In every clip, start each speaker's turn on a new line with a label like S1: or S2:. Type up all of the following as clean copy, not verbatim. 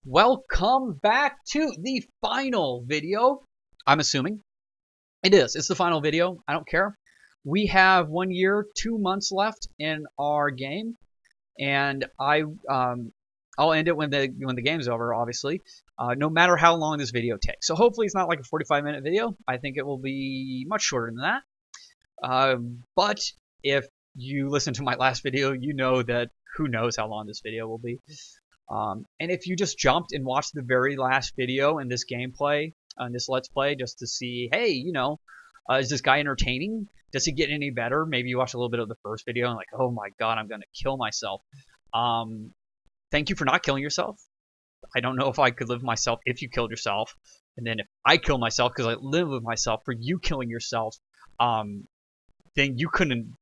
S1: Welcome back to the final video. I'm assuming it is. It's the final video. I don't care. We have 1 year, 2 months left in our game, and I'll end it when the game's over. Obviously, no matter how long this video takes. So hopefully it's not like a 45-minute video. I think it will be much shorter than that. But if you listen to my last video, you know that who knows how long this video will be. And if you just jumped and watched the very last video in this gameplay, this Let's Play, just to see, hey, is this guy entertaining? Does he get any better? Maybe you watch a little bit of the first video and like, oh my god, I'm going to kill myself. Thank you for not killing yourself. I don't know if I could live with myself if you killed yourself. And then if I kill myself because I live with myself for you killing yourself, then you couldn't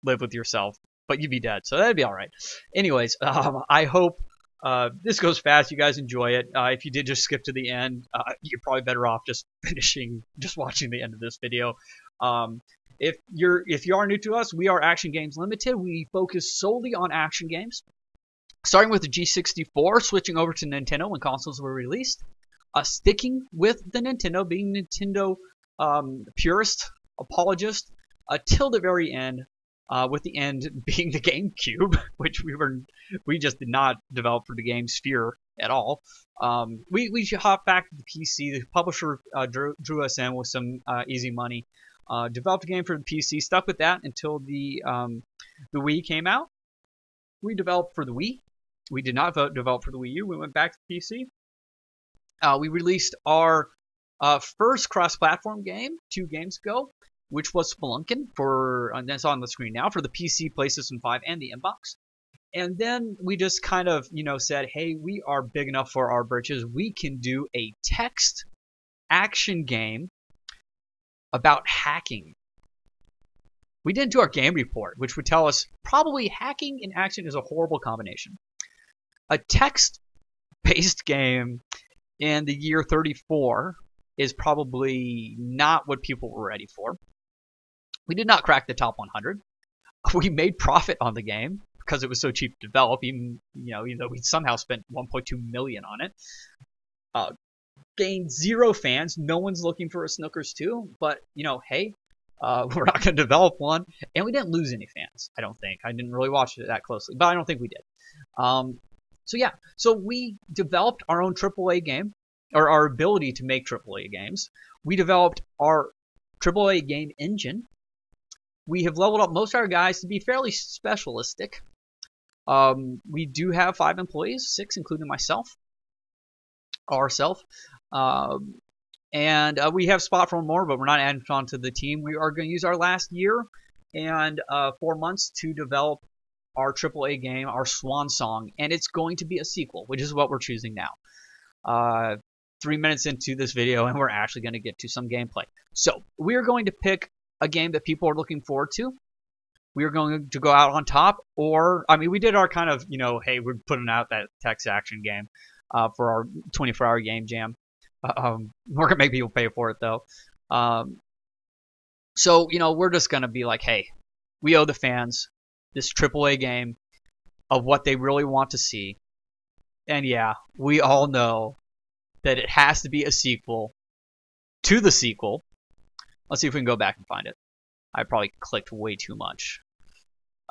S1: live with yourself, but you'd be dead. So that'd be all right. Anyways, I hope this goes fast. You guys enjoy it. If you did just skip to the end, you're probably better off just watching the end of this video. If you are new to us, we are Action Games Limited. We focus solely on action games, starting with the G64, switching over to Nintendo when consoles were released, sticking with the Nintendo, being Nintendo purist, apologist, till the very end. With the end being the GameCube, which we just did not develop for the game sphere at all. We hopped back to the PC. The publisher drew us in with some easy money. Developed a game for the PC, stuck with that until the Wii came out. We developed for the Wii. We did not develop for the Wii U. We went back to the PC. We released our first cross-platform game 2 games ago, which was Spelunkin and that's on the screen now, for the PC, PlayStation 5, and the Inbox. And then we just kind of, said, hey, we are big enough for our britches. We can do a text action game about hacking. We didn't do our game report, which would tell us probably hacking and action is a horrible combination. A text-based game in the year 34 is probably not what people were ready for. We did not crack the top 100. We made profit on the game because it was so cheap to develop, even though we somehow spent 1.2 million on it. Gained 0 fans. No one's looking for a Snookers 2, but hey, we're not going to develop one, and we didn't lose any fans. I don't think. I didn't really watch it that closely, but I don't think we did. So we developed our own AAA game, or our ability to make AAA games. We developed our AAA game engine. We have leveled up most of our guys to be fairly specialistic. We do have 5 employees, 6 including myself, and we have spot for more, but we're not adding on to the team. We are going to use our last year and 4 months to develop our AAA game, our swansong, and it's going to be a sequel, which is what we're choosing now. 3 minutes into this video, and we're actually going to get to some gameplay. So we are going to pick a game that people are looking forward to. We are going to go out on top, or we did our kind of, hey, we're putting out that text action game for our 24-hour game jam. We're gonna make people pay for it though. So we're just gonna be like, hey, we owe the fans this AAA game of what they really want to see, and yeah, we all know that it has to be a sequel to the sequel. Let's see if we can go back and find it. I probably clicked way too much.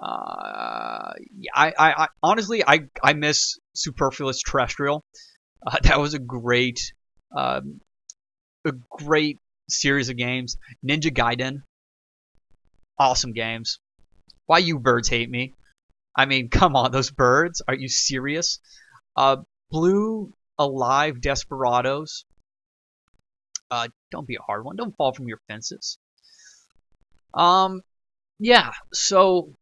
S1: Yeah, I honestly, I miss Superfluous Terrestrial. That was a great series of games. Ninja Gaiden, awesome games. Why you birds hate me? Come on, those birds. Are you serious? Blue Alive Desperados. Don't be a hard one. Don't fall from your fences. Yeah, so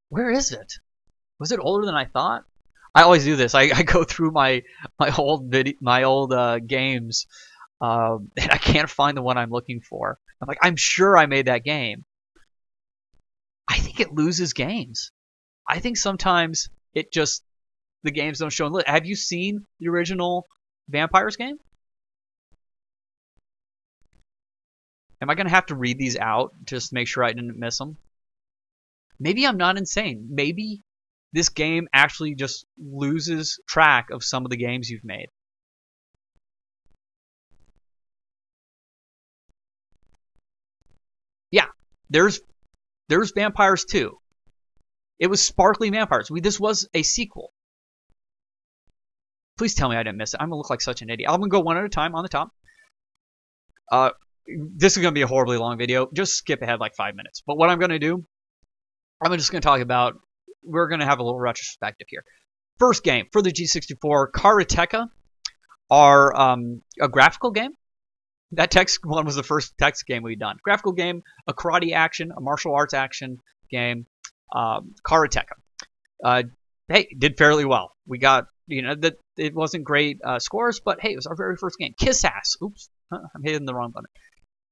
S1: where is it? Was it older than I thought? I always do this. I go through my old games, and I can't find the one I'm looking for. I'm like, I'm sure I made that game. I think it loses games. I think sometimes the games don't show. Have you seen the original Vampires game? Am I going to have to read these out just to make sure I didn't miss them? Maybe I'm not insane. Maybe this game actually just loses track of some of the games you've made. Yeah, there's Vampires 2. It was Sparkly Vampires. This was a sequel. Please tell me I didn't miss it. I'm going to look like such an idiot. I'm going to go one at a time on the top. This is going to be a horribly long video. Just skip ahead like 5 minutes. But what I'm going to do, I'm just going to talk about, we're going to have a little retrospective here. First game for the G64, Karateka, a graphical game. That text one was the first text game we'd done. Graphical game, a karate action, a martial arts action game, Karateka. Hey, did fairly well. We got, that it wasn't great scores, but hey, it was our very first game. Kiss Ass, oops, I'm hitting the wrong button,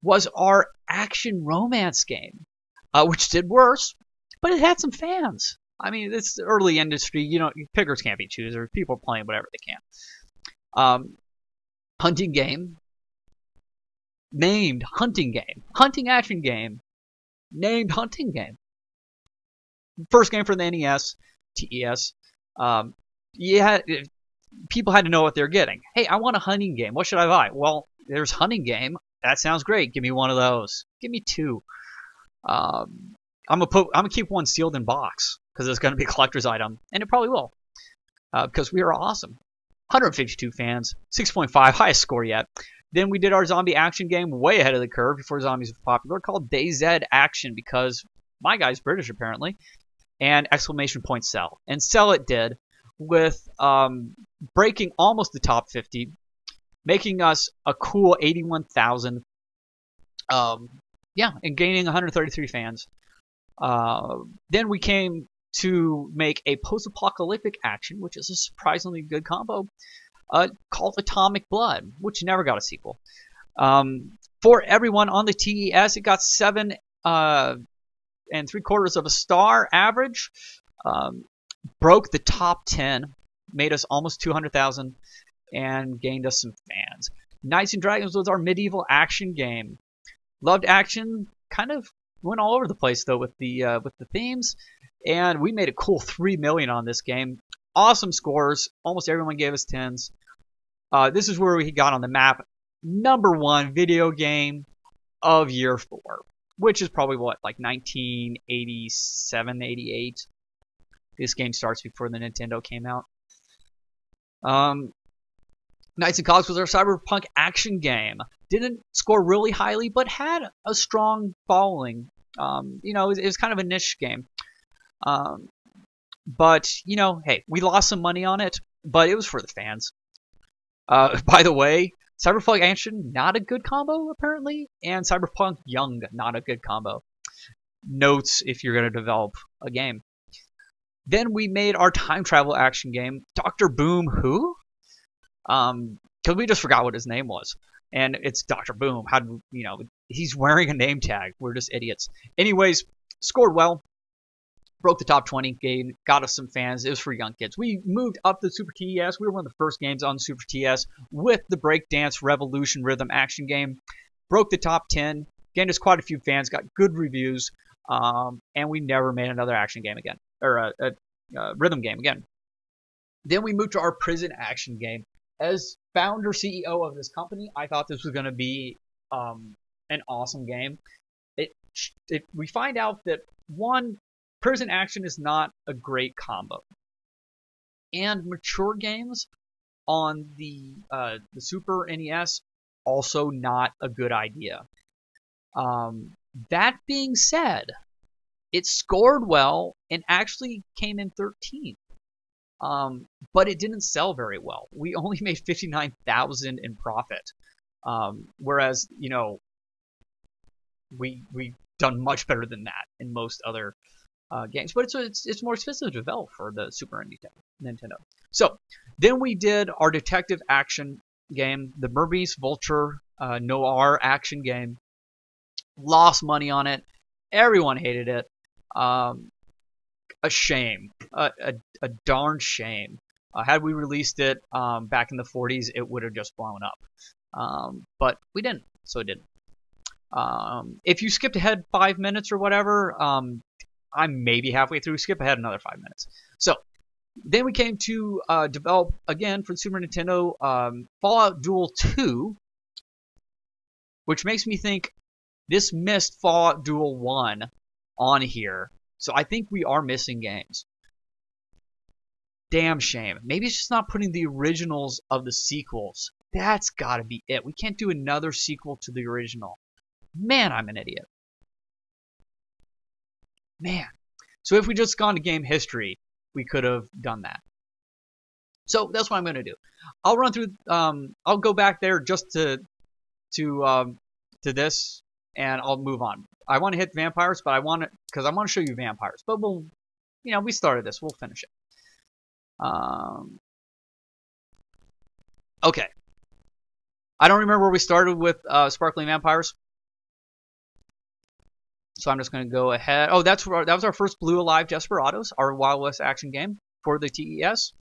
S1: was our action romance game, which did worse, but it had some fans. I mean, it's the early industry, pickers can't be choosers. People are playing whatever they can. Hunting game, named hunting game. Hunting action game, named hunting game. First game for the NES, TES. People had to know what they're getting. Hey, I want a hunting game. What should I buy? Well, there's hunting game. That sounds great. Give me one of those. Give me two. I'm gonna keep one sealed in box because it's gonna be a collector's item, and it probably will, because we are awesome. 152 fans, 6.5, highest score yet. Then we did our zombie action game way ahead of the curve before zombies were popular, called DayZ Action, because my guy's British apparently, and exclamation point sell. And sell it did, with breaking almost the top 50, making us a cool 81,000. Yeah, and gaining 133 fans. Then we came to make a post-apocalyptic action, which is a surprisingly good combo, called Atomic Blood, which never got a sequel. For everyone on the TES, it got 7 3/4 of a star average. Broke the top 10, made us almost 200,000, and gained us some fans. Knights and Dragons was our medieval action game. Loved action, kind of went all over the place though with the themes, and we made a cool 3 million on this game. Awesome scores. Almost everyone gave us 10s. This is where we got on the map. #1 video game of year 4, which is probably what, like 1987, 88. This game starts before the Nintendo came out. Knights and Cogs was our cyberpunk action game. Didn't score really highly, but had a strong following. It was kind of a niche game. But, hey, we lost some money on it, but it was for the fans. By the way, Cyberpunk Action, not a good combo, apparently, and Cyberpunk Young, not a good combo. Notes if you're going to develop a game. Then we made our time travel action game, Dr. Boom Who? Because we just forgot what his name was. And it's Dr. Boom. How do he's wearing a name tag. We're just idiots. Anyways, scored well. Broke the top 20 game, got us some fans. It was for young kids. We moved up the Super TES. We were one of the first games on Super TES with the Breakdance Revolution rhythm action game. Broke the top 10, gained us quite a few fans, got good reviews, and we never made another action game again, or a rhythm game again. Then we moved to our prison action game. As founder CEO of this company, I thought this was going to be an awesome game. We find out that, one, prison action is not a great combo, and mature games on the Super NES also not a good idea. That being said, it scored well and actually came in 13th, but it didn't sell very well. We only made 59,000 in profit, whereas we done much better than that in most other games, but it's more expensive to develop for the Super Nintendo. So then we did our detective action game, the Burmese Vulture Noir action game. Lost money on it. Everyone hated it. A shame. A darn shame. Had we released it back in the 40s, it would have just blown up. But we didn't, so it didn't. If you skipped ahead 5 minutes or whatever, I'm maybe halfway through. Skip ahead another 5 minutes. So then we came to develop again for the Super Nintendo Fallout Duel 2, which makes me think this missed Fallout Duel 1 on here. So I think we are missing games. Damn shame. Maybe it's just not putting the originals of the sequels. That's gotta be it. We can't do another sequel to the original. Man, I'm an idiot. Man. So if we just gone to game history, we could have done that. So that's what I'm gonna do. I'll run through. I'll go back there just to this, and I'll move on. I want to hit vampires, but I want to show you vampires. But we'll, we started this. We'll finish it. Okay. I don't remember where we started with sparkling vampires. So I'm just going to go ahead. Oh, that was our first Blue Alive Desperados, our Wild West action game for the TES.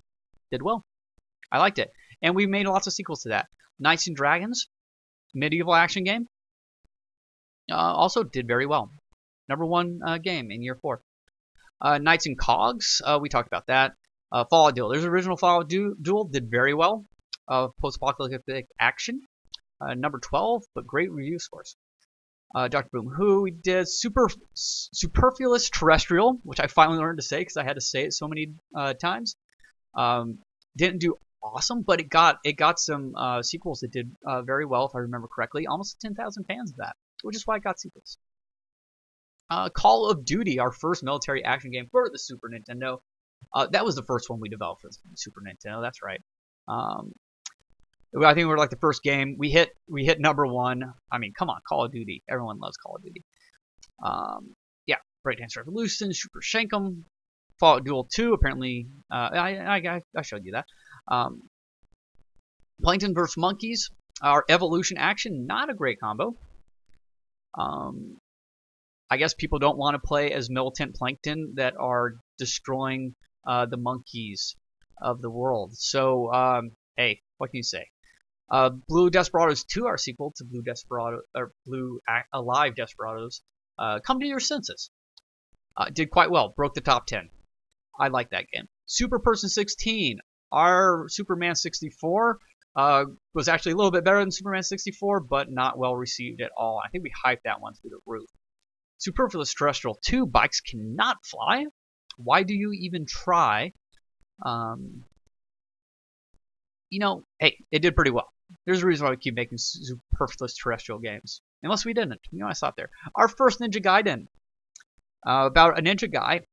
S1: Did well. I liked it. And we made lots of sequels to that. Knights and Dragons, medieval action game. Also did very well. #1 game in year 4. Knights and Cogs, we talked about that. Fallout Duel. There's original Fallout Duel, did very well. Post-apocalyptic action. Number 12, but great review scores. Dr. Boom Who, we did Superfluous Terrestrial, which I finally learned to say because I had to say it so many times. Didn't do awesome, but it got some sequels that did very well, if I remember correctly. Almost 10,000 fans of that, which is why it got sequels. Call of Duty, our first military action game for the Super Nintendo. That was the first one we developed for the Super Nintendo. That's right. I think we're like the first game we hit #1. I mean, come on, Call of Duty. Everyone loves Call of Duty. Yeah, Breakdance Revolution, Super Shankum, Fallout Duel 2. Apparently, I showed you that. Plankton vs. Monkeys, our evolution action. Not a great combo. I guess people don't want to play as militant plankton that are destroying the monkeys of the world. So, hey, what can you say? Blue Desperados 2, our sequel to Blue Alive Desperados, come to your senses. Did quite well, broke the top 10. I like that game. Super Person 16, our Superman 64, was actually a little bit better than Superman 64, but not well received at all. I think we hyped that one through the roof. Superfluous Terrestrial 2, Bikes Cannot Fly. Why do you even try? Hey, it did pretty well. There's a reason why we keep making Superfluous Terrestrial games. Unless we didn't. I saw it there. Our first Ninja Gaiden. About a ninja guy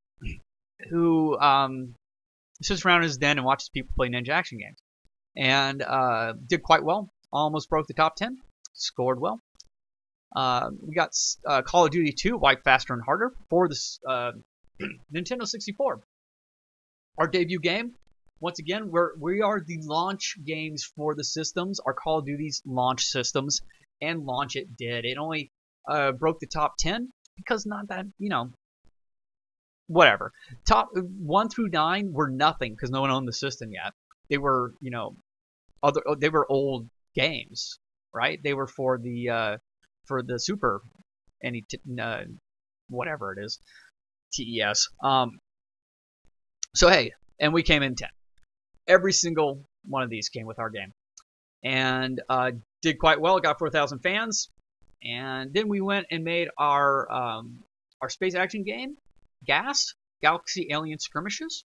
S1: who sits around in his den and watches people play ninja action games. And did quite well. Almost broke the top 10. Scored well. We got Call of Duty 2, Wipe Faster and Harder, for the Nintendo 64. Our debut game. Once again, we are the launch games for the systems, our Call of Duty's launch systems, and launch it did. It only broke the top 10 because not that, whatever. Top 1 through 9 were nothing because no one owned the system yet. They were, they were old games, right? They were for the Super, whatever it is, TES. So hey, and we came in 10. Every single one of these came with our game, and did quite well. Got 4,000 fans, and then we went and made our space action game, GAS, Galaxy Alien Skirmishes.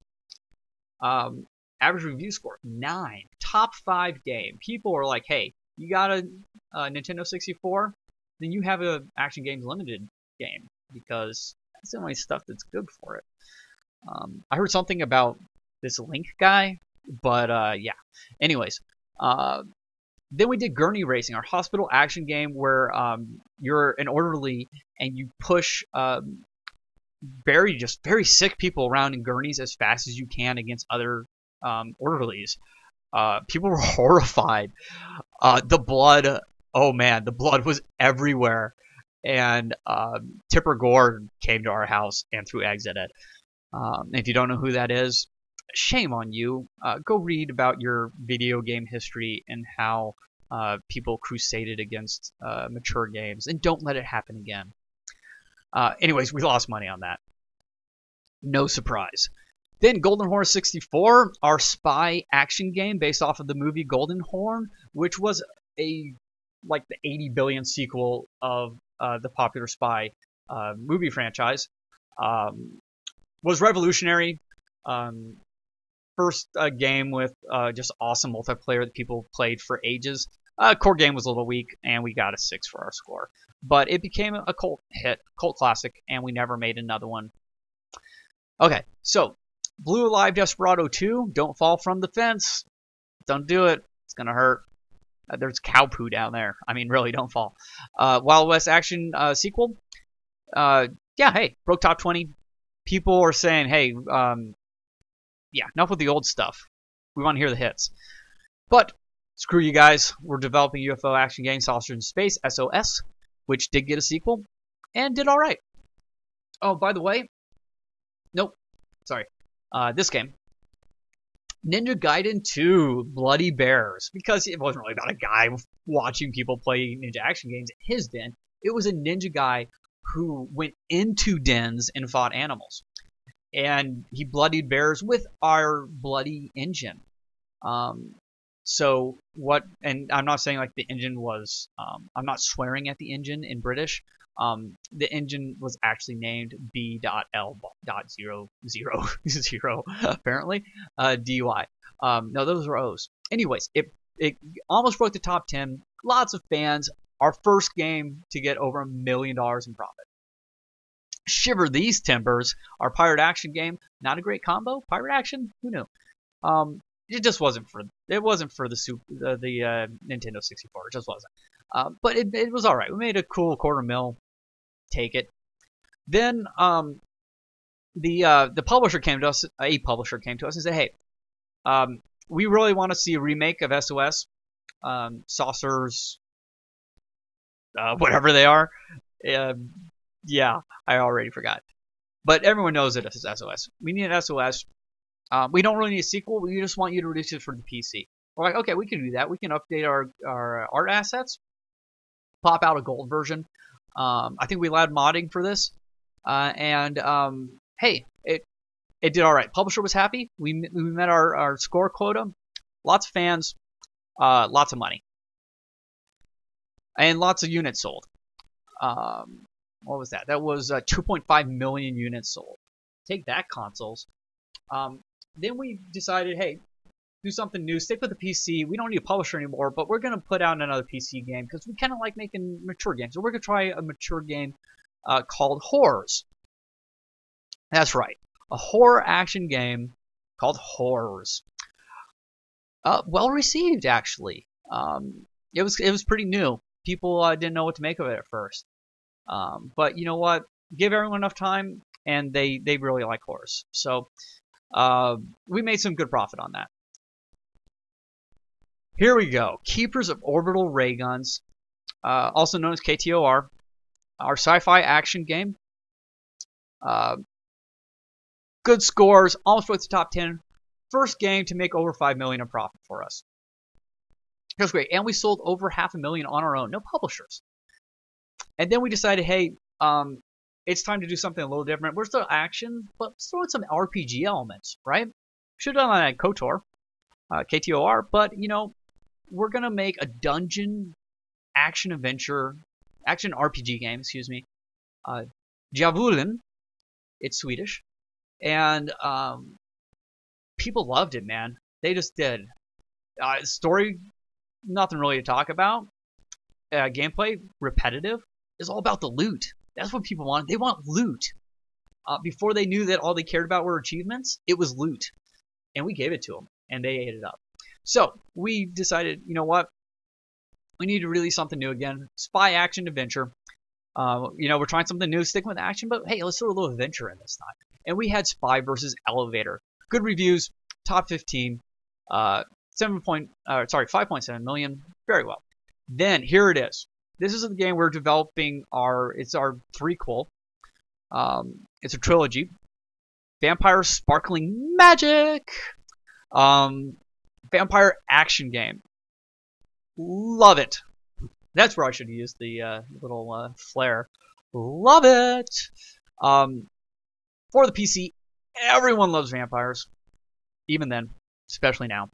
S1: Average review score 9, top 5 game. People are like, hey, you got a Nintendo 64, then you have a Action Games Limited game because that's the only stuff that's good for it. I heard something about this Link guy. But, yeah. Anyways, then we did Gurney Racing, our hospital action game where you're an orderly and you push very sick people around in gurneys as fast as you can against other orderlies. People were horrified. The blood, oh man, the blood was everywhere. And Tipper Gore came to our house and threw eggs at it. If you don't know who that is, shame on you. Go read about your video game history and how people crusaded against mature games, and don't let it happen again. Anyways, we lost money on that. No surprise. Then Golden Horn 64, our spy action game based off of the movie Golden Horn, which was like the 80 billion sequel of the popular spy movie franchise, was revolutionary. First game with just awesome multiplayer that people played for ages. Core game was a little weak, and we got a 6 for our score. But it became a cult hit, cult classic, and we never made another one. Okay, so Blue Alive Desperado 2, Don't Fall from the Fence. Don't do it. It's going to hurt. There's cow poo down there. I mean, really, don't fall. Wild West Action sequel. Yeah, hey, broke top 20. People are saying, hey, yeah, enough with the old stuff. We want to hear the hits. But screw you guys. We're developing UFO action game Saucers in Space, SOS, which did get a sequel and did all right. Oh, by the way, nope, sorry. This game, Ninja Gaiden 2, Bloody Bears, because it wasn't really about a guy watching people play ninja action games in his den. It was a ninja guy who went into dens and fought animals. And he bloodied bears with our bloody engine. So what, and I'm not saying like the engine was, I'm not swearing at the engine in British. The engine was actually named B.L.000 apparently, DUI. No, those were O's. Anyways, it almost broke the top 10. Lots of fans. Our first game to get over $1 million in profit. Shiver These Timbers, our pirate action game. Not a great combo. Pirate action? Who knew? It just wasn't for the Nintendo 64. It just wasn't. But it was all right. We made a cool $250,000. Take it. Then the publisher came to us. A publisher came to us and said, "Hey, we really want to see a remake of SOS, Saucers, whatever they are." Yeah, I already forgot. But everyone knows it as SOS. We need an SOS. We don't really need a sequel. We just want you to release it for the PC. We're like, okay, we can do that. We can update our art assets, pop out a gold version. I think we allowed modding for this. Hey, it did all right. Publisher was happy. We met our score quota. Lots of fans. Lots of money. And lots of units sold. What was that? That was 2.5 million units sold. Take that, consoles. Then we decided, hey, do something new. Stick with the PC. We don't need a publisher anymore, but we're going to put out another PC game because we kind of like making mature games. So we're going to try a mature game called Horrors. That's right. A horror action game called Horrors. Well received, actually. It was pretty new. People didn't know what to make of it at first. But you know what? Give everyone enough time, and they really like horrors. So we made some good profit on that. Here we go. Keepers of Orbital Ray Guns, also known as KTOR, our sci-fi action game. Good scores, almost broke the top 10. First game to make over $5 million in profit for us. It was great, and we sold over $500,000 on our own, no publishers. And then we decided, hey, it's time to do something a little different. We're still action, but let's throw in some RPG elements, right? Should have done that at KOTOR, KTOR, but you know, we're gonna make a dungeon action RPG game, excuse me. Djävulen, it's Swedish, and people loved it, man. They just did. Story, nothing really to talk about. Gameplay, repetitive. It's all about the loot. That's what people want. They want loot. Before they knew that all they cared about were achievements, it was loot. And we gave it to them, and they ate it up. So we decided, you know what? We need to release something new again. Spy action adventure. You know, we're trying something new, sticking with action, but hey, let's throw a little adventure in this time. And we had Spy versus Elevator. Good reviews, top 15, 5.7 million. Very well. Then here it is. This is the game we're developing. It's our threequel. It's a trilogy. Vampire Sparkling Magic. Vampire action game. Love it. That's where I should use the little flare. Love it. For the PC Everyone loves vampires. Even then, especially now.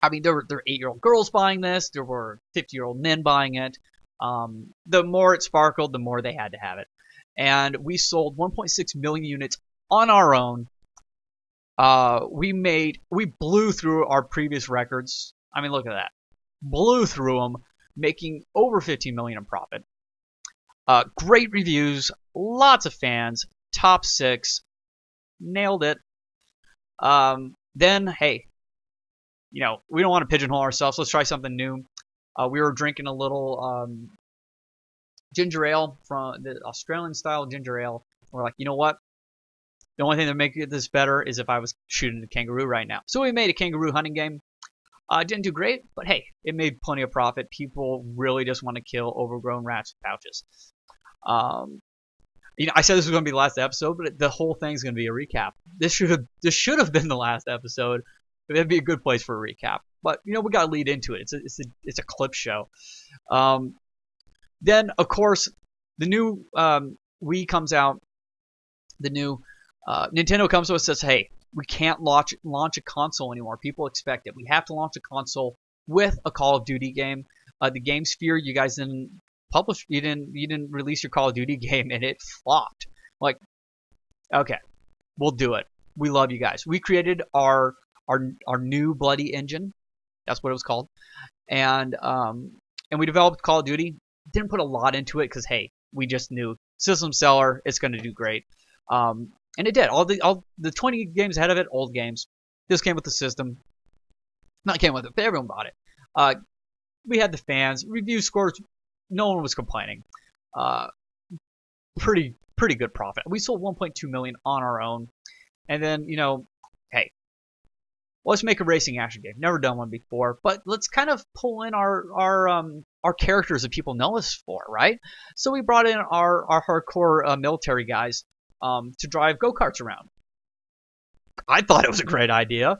S1: I mean, there were 8-year-old girls buying this. There were 50-year-old men buying it. The more it sparkled, the more they had to have it. And we sold 1.6 million units on our own. We blew through our previous records. I mean, look at that. Blew through them, making over 15 million in profit. Great reviews, lots of fans, top 6, nailed it. Then, hey, you know, we don't want to pigeonhole ourselves. Let's try something new. We were drinking a little ginger ale, from the Australian style ginger ale. We're like, you know what? The only thing that make this better is if I was shooting a kangaroo right now. So we made a kangaroo hunting game. Didn't do great, but hey, it made plenty of profit. People really just want to kill overgrown rats with pouches. You know, I said this was going to be the last episode, but the whole thing's going to be a recap. This should have been the last episode. But that'd be a good place for a recap. But you know, we got to lead into it. It's a clip show. Then of course the new Wii comes out. The new Nintendo comes to us and says, "Hey, we can't launch a console anymore. People expect it. We have to launch a console with a Call of Duty game." The Game Sphere, you guys didn't publish. You didn't release your Call of Duty game, and it flopped. Like, okay, we'll do it. We love you guys. We created our new Bloody engine. That's what it was called. And we developed Call of Duty. Didn't put a lot into it because, hey, we just knew system seller, it's going to do great. And it did. All the 20 games ahead of it, old games. This came with the system. Not came with it, but everyone bought it. We had the fans. Review scores, no one was complaining. Pretty good profit. We sold 1.2 million on our own. And then, you know, hey, let's make a racing action game. Never done one before, but let's kind of pull in our characters that people know us for, right? So we brought in our hardcore military guys to drive go-karts around. I thought it was a great idea.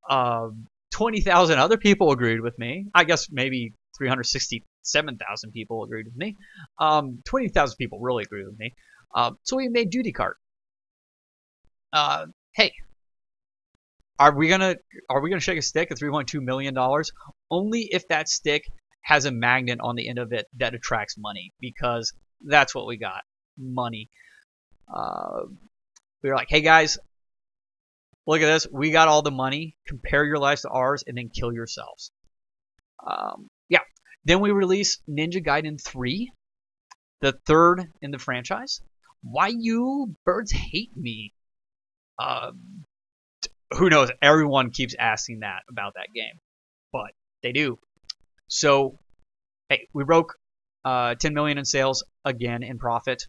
S1: 20,000 other people agreed with me. I guess maybe 367,000 people agreed with me. 20,000 people really agreed with me. So we made Duty Kart. Hey, are we gonna shake a stick at $3.2 million? Only if that stick has a magnet on the end of it that attracts money, because that's what we got, money. We were like, hey guys, look at this. We got all the money. Compare your lives to ours, and then kill yourselves. Yeah. Then we released Ninja Gaiden 3, the third in the franchise. Why you birds hate me? Who knows? Everyone keeps asking that about that game, but they do. So, hey, we broke 10 million in sales again in profit.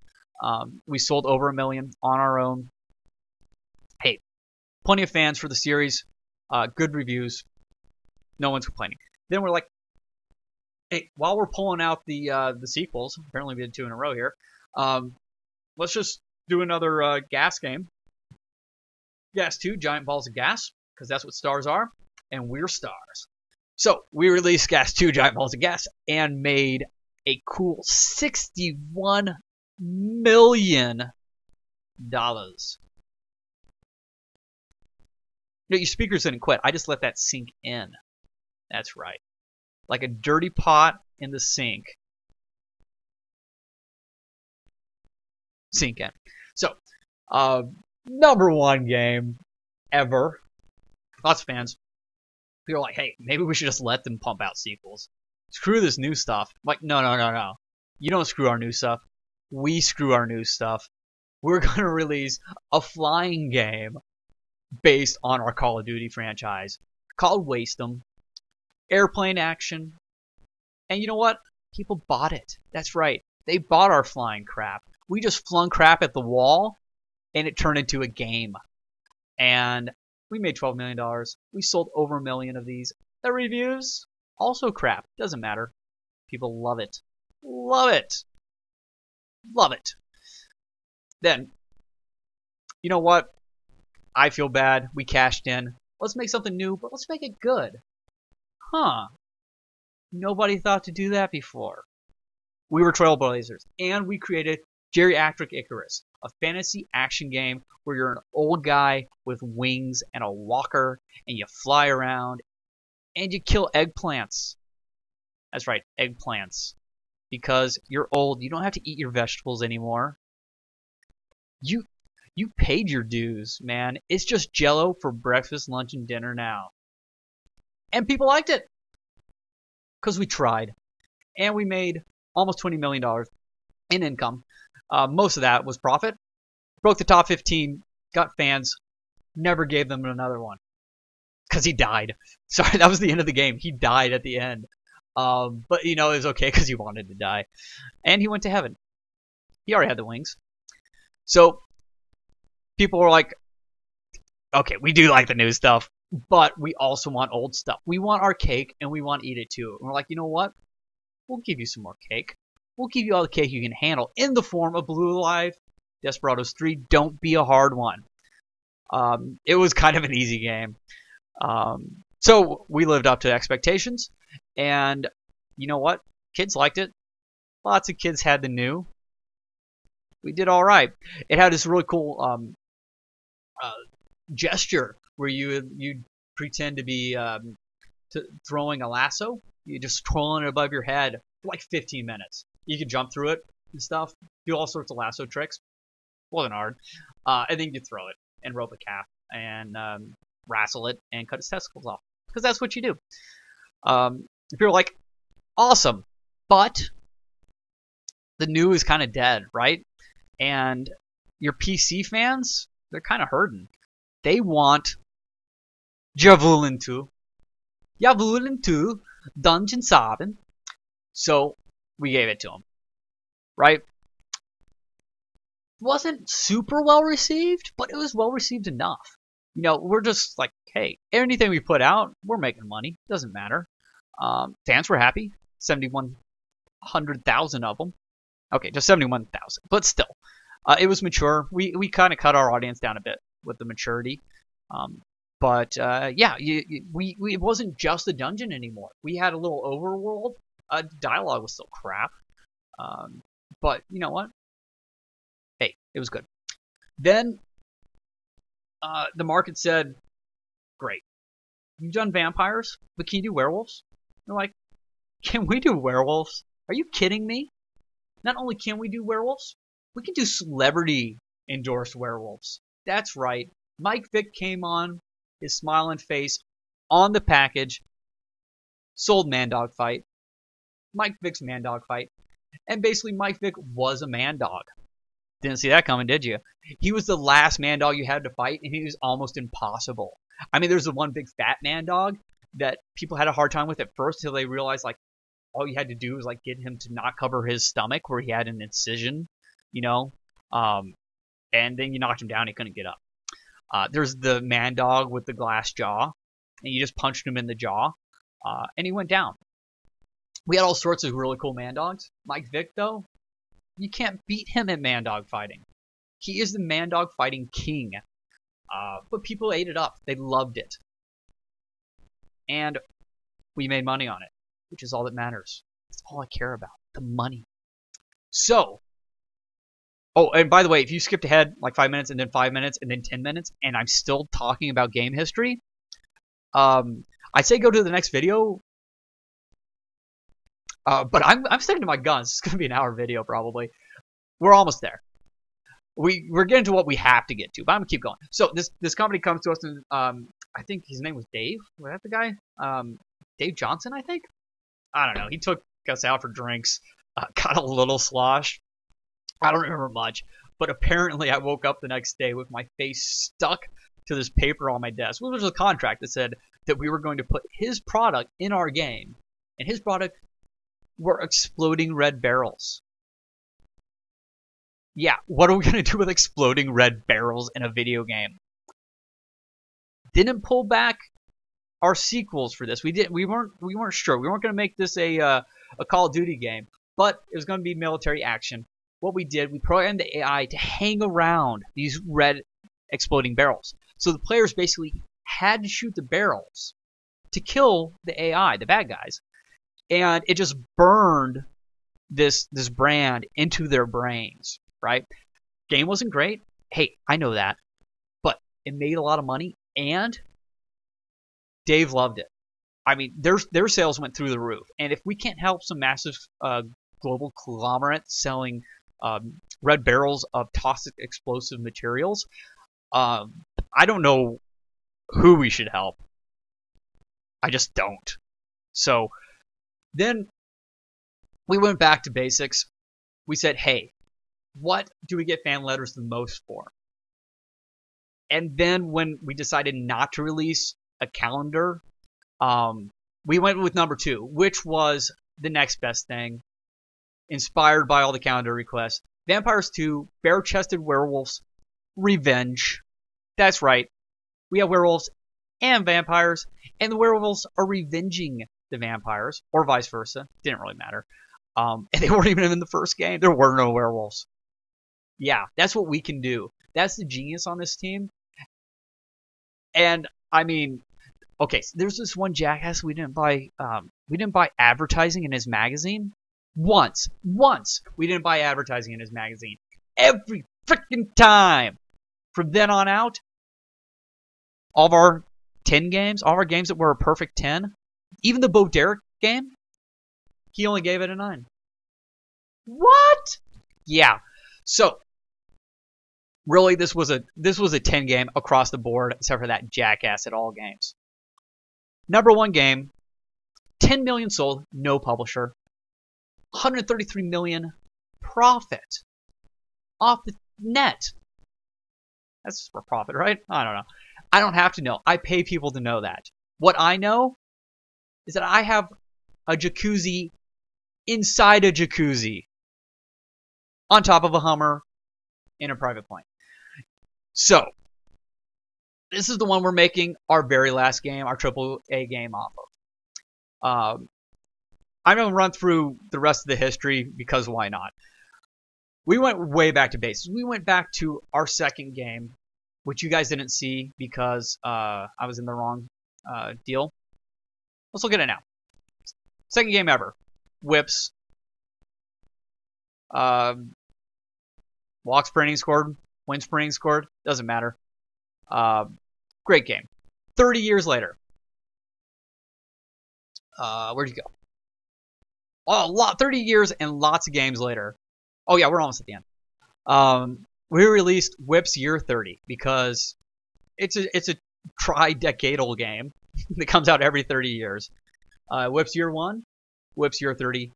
S1: We sold over 1 million on our own. Hey, plenty of fans for the series. Good reviews. No one's complaining. Then we're like, hey, while we're pulling out the sequels, apparently we did 2 in a row here. Let's just do another gas game. Gas 2, Giant Balls of Gas, because that's what stars are, and we're stars. So we released Gas 2, Giant Balls of Gas, and made a cool $61 million. No, your speakers didn't quit. I just let that sink in. That's right. Like a dirty pot in the sink. Sink in. So, #1 game ever. Lots of fans. People are like, hey, maybe we should just let them pump out sequels. Screw this new stuff. I'm like, no. You don't screw our new stuff. We screw our new stuff. We're going to release a flying game based on our Call of Duty franchise called Waste 'em. Airplane action. And you know what? People bought it. That's right. They bought our flying crap. We just flung crap at the wall, and it turned into a game. And we made $12 million. We sold over 1 million of these. The reviews, also crap. Doesn't matter. People love it. Love it. Love it. Then, you know what? I feel bad. We cashed in. Let's make something new, but let's make it good. Huh. Nobody thought to do that before. We were trailblazers, and we created Geriatric Icarus, a fantasy action game where you're an old guy with wings and a walker, and you fly around, and you kill eggplants. That's right, eggplants. Because you're old, you don't have to eat your vegetables anymore. You paid your dues, man. It's just Jello for breakfast, lunch, and dinner now. And people liked it. Because we tried. And we made almost $20 million in income. Most of that was profit. Broke the top 15, got fans, never gave them another one. Because he died. Sorry, that was the end of the game. He died at the end. But, you know, it was okay because he wanted to die. And he went to heaven. He already had the wings. So, people were like, okay, we do like the new stuff, but we also want old stuff. We want our cake, and we want to eat it too. And we're like, you know what? We'll give you some more cake. We'll give you all the cake you can handle in the form of Blue Alive, Desperados 3. Don't be a hard one. It was kind of an easy game. So we lived up to expectations, and you know what? Kids liked it. Lots of kids had the new. We did all right. It had this really cool gesture where you'd pretend to be throwing a lasso. You just twirling it above your head for like 15 minutes. You could jump through it and stuff. Do all sorts of lasso tricks. Wasn't hard. And then you could throw it and rope a calf and wrestle it and cut its testicles off. Because that's what you do. If you're like, awesome, but the new is kind of dead, right? And your PC fans, they're kind of hurting. They want Javelin 2. Javelin 2, Dungeon 7. So we gave it to them, right? Wasn't super well received, but it was well received enough. You know, we're just like, hey, anything we put out, we're making money. Doesn't matter. Fans were happy. 7,100,000 of them. Okay, just 71,000, but still. It was mature. We kind of cut our audience down a bit with the maturity. Yeah, it wasn't just a dungeon anymore. We had a little overworld. Dialogue was still crap. But you know what? Hey, it was good. Then the market said, great. You've done vampires, but can you do werewolves? They're like, can we do werewolves? Are you kidding me? Not only can we do werewolves, we can do celebrity-endorsed werewolves. That's right. Mike Vick came on, his smiling face on the package, sold Man Dog Fight. Mike Vick's Man Dog Fight. And basically, Mike Vick was a man dog. Didn't see that coming, did you? He was the last man dog you had to fight, and he was almost impossible. I mean, there's the one big fat man dog that people had a hard time with at first until they realized, like, all you had to do was, like, get him to not cover his stomach where he had an incision, you know? And then you knocked him down, he couldn't get up. There's the man dog with the glass jaw, and you just punched him in the jaw, and he went down. We had all sorts of really cool man dogs. Mike Vick, though, you can't beat him at man dog fighting. He is the man dog fighting king. But people ate it up. They loved it. And we made money on it, which is all that matters. That's all I care about, the money. So, oh, and by the way, if you skipped ahead like 5 minutes and then 5 minutes and then 10 minutes, and I'm still talking about game history, I'd say go to the next video. But I'm sticking to my guns. It's gonna be an hour video probably. We're almost there. We're getting to what we have to get to, but I'm gonna keep going. So this company comes to us, and I think his name was Dave. Was that the guy? Dave Johnson, I think. I don't know. He took us out for drinks. Got a little sloshed. I don't remember much, but apparently I woke up the next day with my face stuck to this paper on my desk. Well, there was a contract that said that we were going to put his product in our game, and his product were exploding red barrels. Yeah, what are we going to do with exploding red barrels in a video game? Didn't pull back our sequels for this. We weren't sure. We weren't going to make this a Call of Duty game, but it was going to be military action. What we did, we programmed the AI to hang around these red exploding barrels. So the players basically had to shoot the barrels to kill the AI, the bad guys. And it just burned this brand into their brains, right? Game wasn't great. Hey, I know that. But it made a lot of money, and Dave loved it. I mean, their sales went through the roof. And if we can't help some massive global conglomerate selling red barrels of toxic explosive materials, I don't know who we should help. I just don't. So then we went back to basics. We said, hey, what do we get fan letters the most for? And then when we decided not to release a calendar, we went with number 2, which was the next best thing, inspired by all the calendar requests. Vampires 2, Bare-Chested Werewolves, Revenge. That's right. We have werewolves and vampires, and the werewolves are revenging the vampires, or vice versa. Didn't really matter. And they weren't even in the first game. There were no werewolves. Yeah, that's what we can do. That's the genius on this team. And I mean, okay, so there's this one jackass we didn't buy advertising in his magazine. Once we didn't buy advertising in his magazine. Every freaking time. From then on out, all of our 10 games, all of our games that were a perfect 10, even the Bo Derek game, he only gave it a 9. What? Yeah. So really, this was a 10 game across the board, except for that jackass at all games. Number 1 game, 10 million sold, no publisher, 133 million profit off the net. That's for profit, right? I don't know. I don't have to know. I pay people to know that. What I know is that I have a jacuzzi inside a jacuzzi on top of a Hummer in a private plane. So, this is the one we're making our very last game, our AAA game off of. I'm going to run through the rest of the history because why not? We went way back to basics. We went back to our second game, which you guys didn't see because I was in the wrong deal. Let's look at it now. Second game ever. Whips. Walk sprinting scored. Win sprinting scored. Doesn't matter. Great game. 30 years later. Where'd you go? Oh, 30 years and lots of games later. Oh yeah, we're almost at the end. We released Whips Year 30 because it's a tri-decadal game that comes out every 30 years. Whips Year 1, Whips Year 30.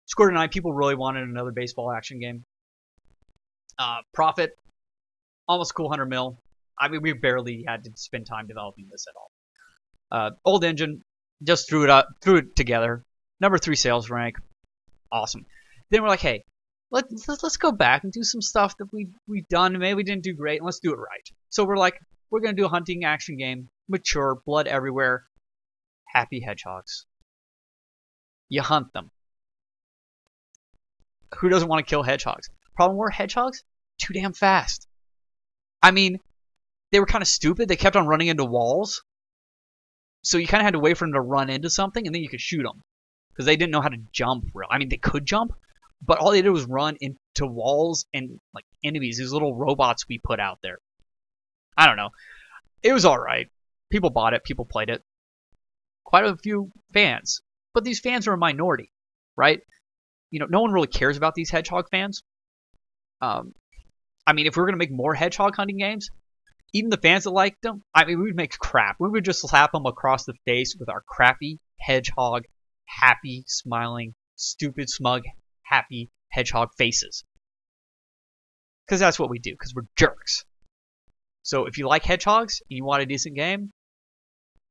S1: Scored a 9. People really wanted another baseball action game. Profit, almost cool 100 mil. I mean, we barely had to spend time developing this at all. Old engine, just threw it together. Number 3 sales rank, awesome. Then we're like, hey, let's go back and do some stuff that we've done. Maybe we didn't do great, and let's do it right. So we're like, we're gonna do a hunting action game, mature, blood everywhere, happy hedgehogs. You hunt them. Who doesn't want to kill hedgehogs? Problem were hedgehogs too damn fast. I mean, they were kind of stupid. They kept on running into walls. So you kind of had to wait for them to run into something, and then you could shoot them. Because they didn't know how to jump. I mean, they could jump, but all they did was run into walls and like enemies, these little robots we put out there. I don't know. It was alright. People bought it. People played it. Quite a few fans. But these fans are a minority, right? You know, no one really cares about these hedgehog fans. I mean, if we were going to make more hedgehog hunting games, even the fans that liked them, I mean, we would make crap. We would just slap them across the face with our crappy hedgehog, happy, smiling, stupid, smug, happy hedgehog faces. Because that's what we do, because we're jerks. So if you like hedgehogs and you want a decent game,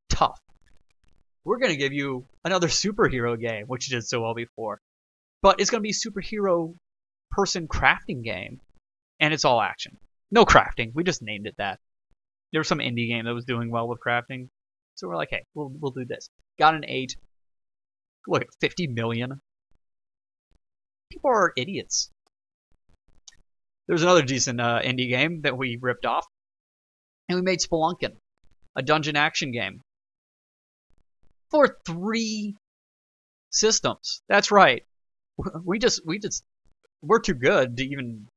S1: tough. We're going to give you another superhero game, which did so well before. But it's going to be a superhero person crafting game. And it's all action. No crafting. We just named it that. There was some indie game that was doing well with crafting. So we're like, hey, we'll do this. Got an 8. Look, 50 million. People are idiots. There's another decent indie game that we ripped off. And we made Spelunkin, a dungeon action game. For 3 systems. That's right. We're too good to even,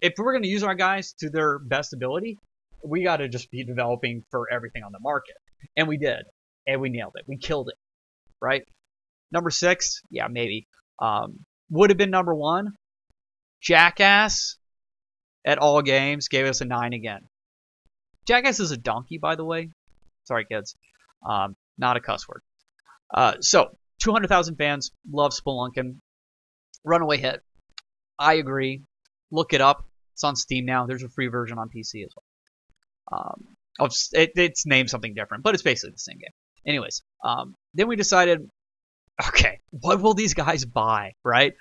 S1: if we're going to use our guys to their best ability, we got to just be developing for everything on the market. And we did. And we nailed it. We killed it. Right? Number 6, yeah, maybe. Would have been number 1. Jackass at all games gave us a 9 again. Jackass is a donkey, by the way. Sorry, kids. Not a cuss word. So, 200,000 fans love Spelunkin. Runaway hit. I agree. Look it up. It's on Steam now. There's a free version on PC as well. It's named something different, but it's basically the same game. Anyways, then we decided, okay, what will these guys buy, right?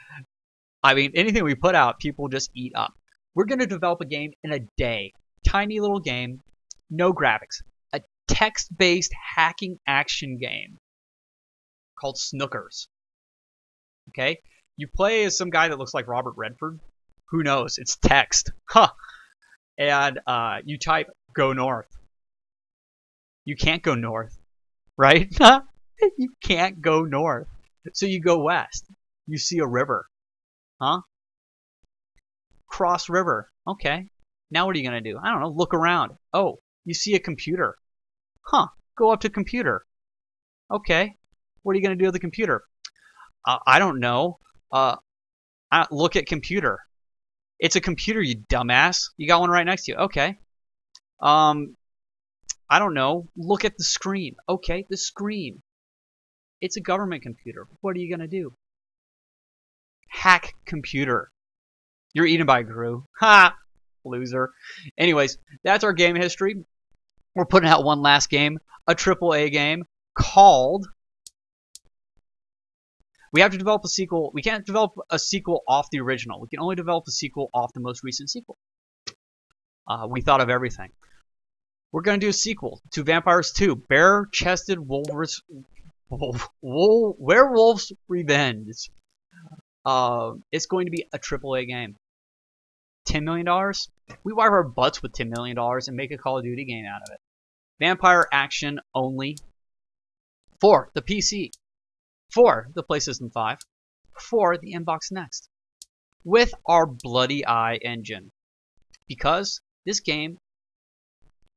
S1: I mean, anything we put out, people just eat up. We're going to develop a game in a day. Tiny little game, no graphics. A text-based hacking action game called Snookers. Okay? You play as some guy that looks like Robert Redford. Who knows? It's text. Huh. And you type, go north. You can't go north. Right? You can't go north. So you go west. You see a river. Huh? Cross river. Okay. Now what are you going to do? I don't know. Look around. Oh, you see a computer. Huh. Go up to computer. Okay. What are you going to do with the computer? I don't know. Look at computer. It's a computer, you dumbass. You got one right next to you. Okay. I don't know. Look at the screen. Okay, the screen. It's a government computer. What are you going to do? Hack computer. You're eaten by Gru. Ha! Loser. Anyways, that's our game history. We're putting out one last game. A AAA game called... We have to develop a sequel. We can't develop a sequel off the original. We can only develop a sequel off the most recent sequel. We thought of everything. We're going to do a sequel to Vampires 2. Bare-chested Werewolves Revenge. It's going to be a AAA game. $10 million? We wipe our butts with $10 million and make a Call of Duty game out of it. Vampire action only. For the PC. For the PlayStation 5. For the Inbox Next. With our Bloody Eye engine. Because this game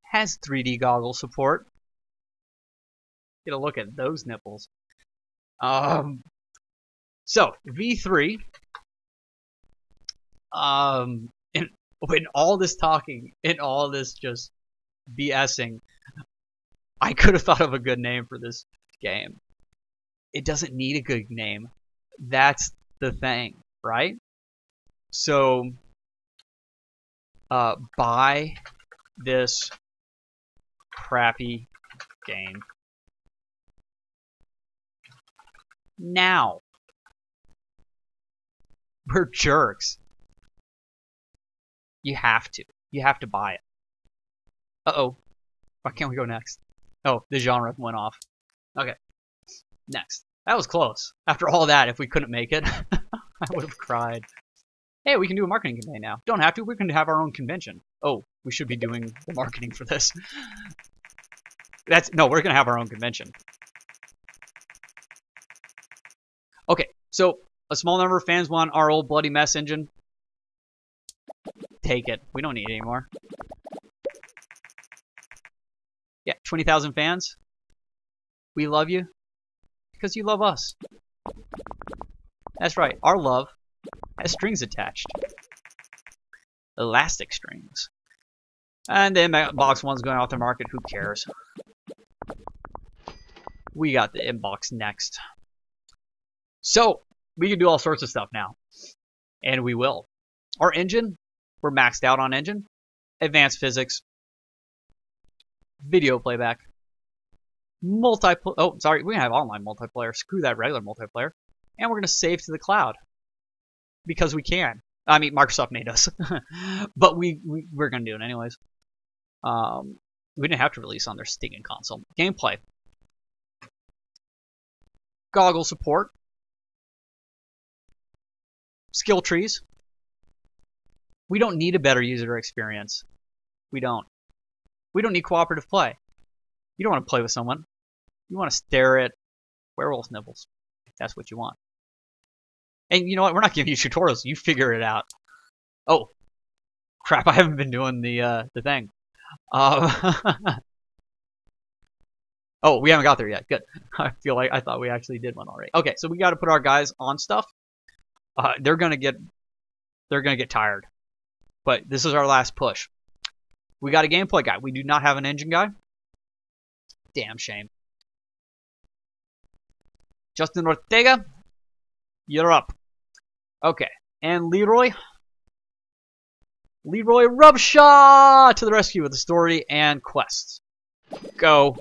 S1: has 3D goggle support. Get a look at those nipples. So, V3. When all this talking and all this just BSing, I could have thought of a good name for this game. It doesn't need a good name. That's the thing, right? So, buy this crappy game now. We're jerks. You have to. You have to buy it. Uh-oh. Why can't we go next? Oh, the genre went off. Okay. Next. That was close. After all that, if we couldn't make it, I would have cried. Hey, we can do a marketing campaign now. Don't have to. We can have our own convention. Oh, we should be doing the marketing for this. No, we're going to have our own convention. Okay, so a small number of fans want our old Bloody Mess engine. Take it. We don't need it anymore. Yeah, 20,000 fans. We love you because you love us. That's right. Our love has strings attached. Elastic strings. And the inbox one's going off the market. Who cares? We got the inbox next. So, we can do all sorts of stuff now. And we will. Our engine, we're maxed out on engine. Advanced physics. Video playback. We're going to have online multiplayer. Screw that regular multiplayer. And we're going to save to the cloud. Because we can. I mean, Microsoft made us. But we're going to do it anyways. We didn't have to release on their stinking console. Gameplay. Goggle support. Skill trees. We don't need a better user experience. We don't. We don't need cooperative play. You don't want to play with someone. You want to stare at werewolf nipples. That's what you want. And you know what? We're not giving you tutorials. You figure it out. Oh, Crap, I haven't been doing the thing. Oh, we haven't got there yet. Good. I feel like I thought we actually did one already. Okay, so we got to put our guys on stuff. They're gonna get tired. But this is our last push. We got a gameplay guy. We do not have an engine guy. Damn shame. Justin Ortega, you're up. Okay, and Leroy Rubshaw to the rescue with the story and quests. Go.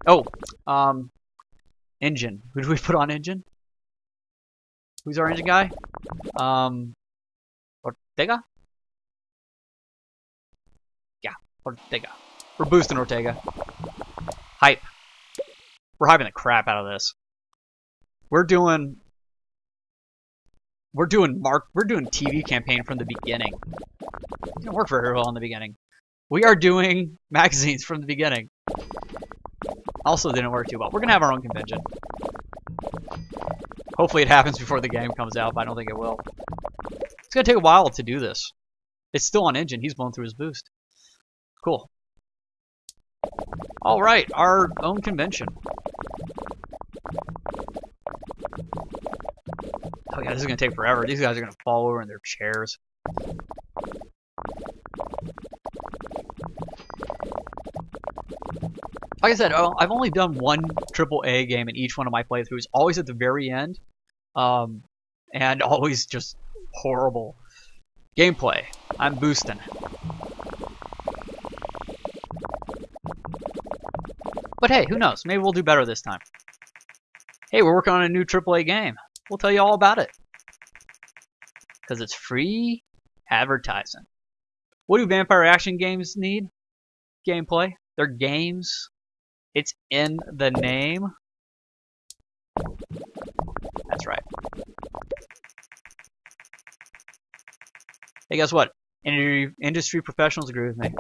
S1: Oh, engine. Who do we put on engine? Who's our engine guy? Ortega? Yeah, Ortega. We're boosting Ortega. Hype. We're hyping the crap out of this. We're doing TV campaign from the beginning. It didn't work very well in the beginning. We are doing magazines from the beginning. Also didn't work too well. We're gonna have our own convention. Hopefully it happens before the game comes out, but I don't think it will. It's gonna take a while to do this. It's still on engine. He's blown through his boost. Cool. All right, our own convention. Oh yeah, this is gonna take forever. These guys are gonna fall over in their chairs. Like I said, I've only done one AAA game in each one of my playthroughs, always at the very end, and always just horrible gameplay. I'm boosting. But hey, who knows? Maybe we'll do better this time. Hey, we're working on a new AAA game. We'll tell you all about it. Because it's free advertising. What do vampire action games need? Gameplay. They're games. It's in the name. That's right. Hey, guess what? Industry professionals agree with me.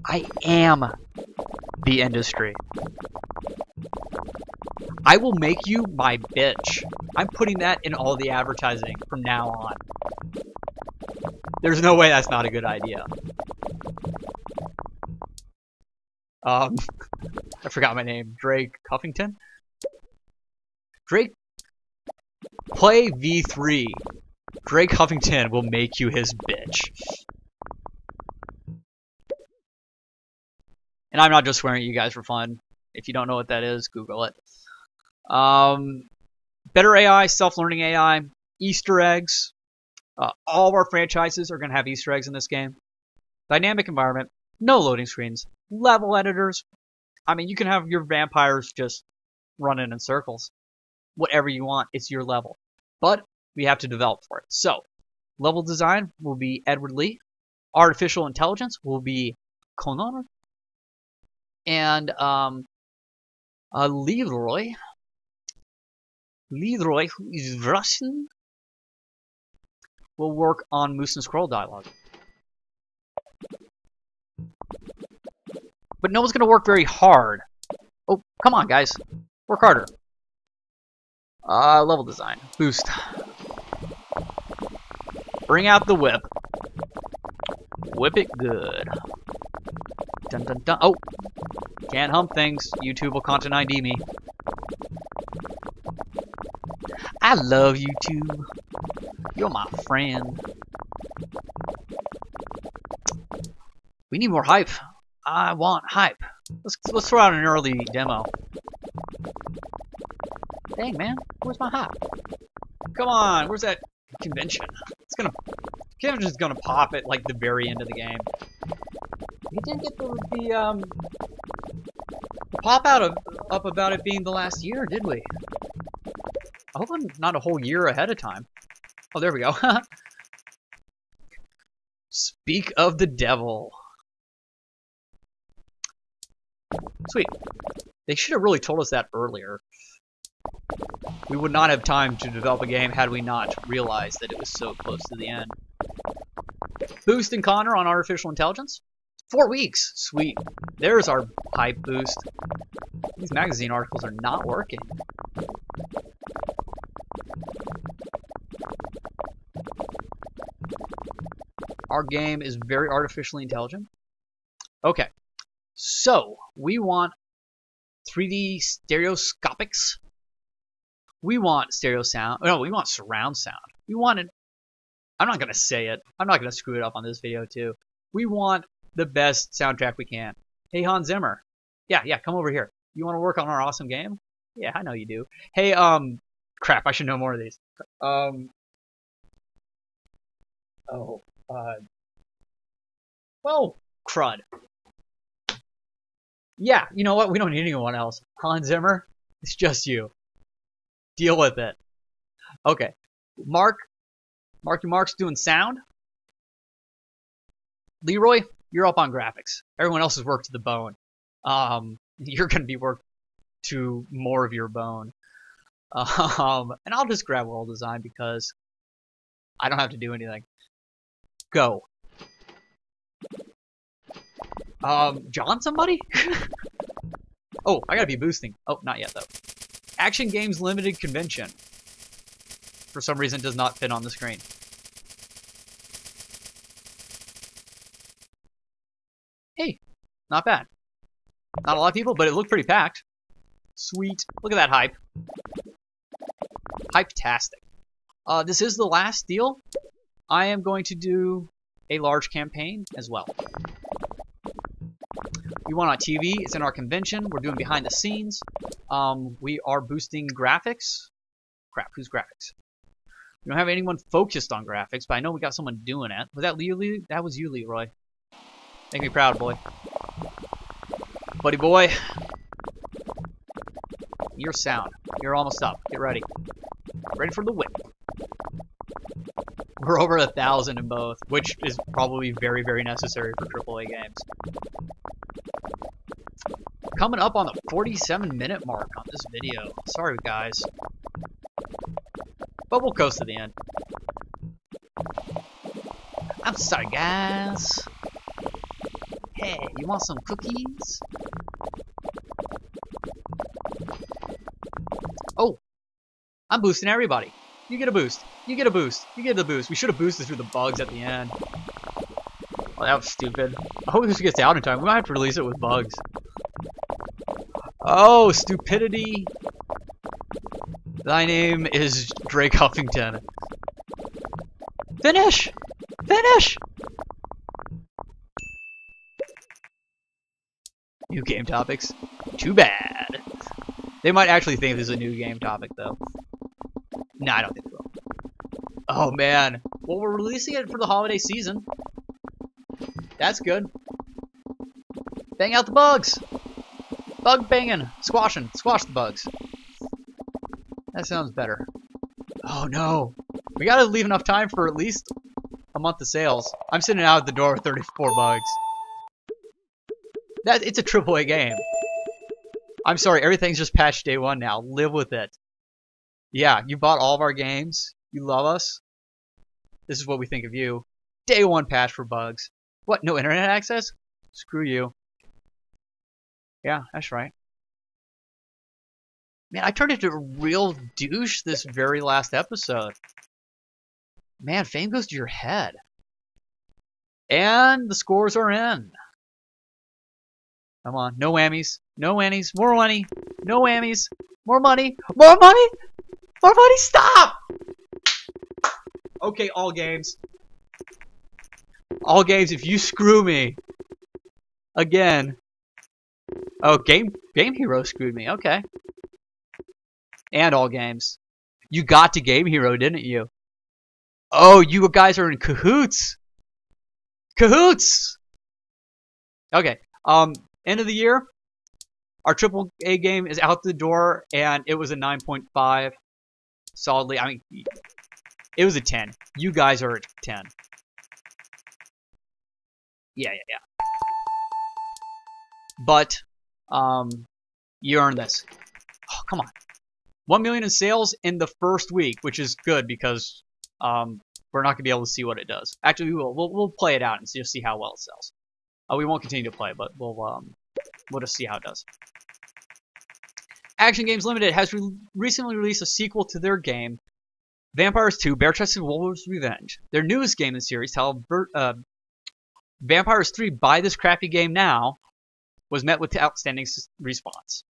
S1: I am the industry. I will make you my bitch. I'm putting that in all the advertising from now on. There's no way that's not a good idea. I forgot my name. Drake Huffington? Drake, play V3. Drake Huffington will make you his bitch. And I'm not just swearing at you guys for fun. If you don't know what that is, Google it. Better AI, self-learning AI, Easter eggs. All of our franchises are going to have Easter eggs in this game. Dynamic environment, no loading screens, level editors. I mean, you can have your vampires just running in circles. Whatever you want, it's your level. But we have to develop for it. So, level design will be Edward Lee. Artificial intelligence will be Connor. And Leroy, who is Russian, will work on Moose and Squirrel dialogue. But no one's going to work very hard. Oh, come on, guys. Work harder. Level design. Boost. Bring out the whip. Whip it good. Dun dun dun. Oh! Can't hump things. YouTube will content ID me. I love YouTube. You're my friend. We need more hype. I want hype. Let's throw out an early demo. Dang, man, where's my hype? Come on, where's that convention? Convention's gonna pop at like the very end of the game. We didn't get the pop out up about it being the last year, did we? I hope I'm not a whole year ahead of time. Oh, there we go. Speak of the devil. Sweet. They should have really told us that earlier. We would not have time to develop a game had we not realized that it was so close to the end. Boost and Connor on artificial intelligence. 4 weeks. Sweet. There's our hype boost. These magazine articles are not working. Our game is very artificially intelligent. Okay, so we want 3D stereoscopics. We want stereo sound. No, we want surround sound. We want it. I'm not going to say it. I'm not going to screw it up on this video, too. We want the best soundtrack we can. Hey, Hans Zimmer. Yeah, come over here. You want to work on our awesome game? Yeah, I know you do. Hey, crap, I should know more of these. Well, crud. Yeah, you know what? We don't need anyone else. Hans Zimmer, it's just you. Deal with it. Okay. Mark's doing sound. Leroy, you're up on graphics. Everyone else has worked to the bone. You're going to be worked to more of your bone. And I'll just grab world design because I don't have to do anything. Go. John somebody? Oh, I gotta be boosting. Oh, not yet though. Action Games Limited Convention. For some reason does not fit on the screen. Hey, not bad. Not a lot of people, but it looked pretty packed. Sweet. Look at that hype. Hype-tastic. This is the last deal. I am going to do a large campaign as well. We want on TV. It's in our convention. We're doing behind the scenes. We are boosting graphics. Crap, who's graphics? We don't have anyone focused on graphics, but I know we got someone doing it. Was that Leroy? That was you, Leroy. Make me proud, boy. Buddy boy. Your sound. You're almost up. Get ready. Ready for the whip. We're over 1,000 in both, which is probably very, very necessary for AAA games. Coming up on the 47-minute mark on this video. Sorry, guys. But we'll coast to the end. I'm sorry, guys. Hey, you want some cookies? Oh, I'm boosting everybody. You get a boost. You get a boost. You get the boost. We should have boosted through the bugs at the end. Oh, that was stupid. I hope this gets out in time. We might have to release it with bugs. Oh, stupidity. Thy name is Drake Huffington. Finish! Finish! New game topics. Too bad. They might actually think this is a new game topic, though. Nah, I don't think they will. Oh, man. Well, we're releasing it for the holiday season. That's good. Bang out the bugs! Bug banging! Squashing! Squash the bugs. That sounds better. Oh, no. We gotta leave enough time for at least a month of sales. I'm sitting out at the door with 34 bugs. It's a AAA game. I'm sorry, everything's just patched day one now. Live with it. Yeah, you bought all of our games. You love us. This is what we think of you. Day one patch for bugs. What, no internet access? Screw you. Yeah, that's right. Man, I turned into a real douche this very last episode. Man, fame goes to your head. And the scores are in. Come on, no whammies. No whammies. More money. No whammies. More money. More money! More money! Stop! Okay, all games. All games, if you screw me again. Oh, Game Hero screwed me. Okay. And all games. You got to Game Hero, didn't you? Oh, you guys are in cahoots. Cahoots! Okay. End of the year. Our AAA game is out the door, and it was a 9.5. Solidly. I mean, it was a 10. You guys are at 10. Yeah. But, you earned this. Oh, come on. 1 million in sales in the first week, which is good because, we're not going to be able to see what it does. Actually, we will. We'll play it out and just see how well it sells. We won't continue to play, but we'll just see how it does. Action Games Limited has recently released a sequel to their game, Vampires 2: Bare-Chested Wolves' Revenge. Their newest game in the series, titled Vampires 3, buy this crappy game now, was met with outstanding response.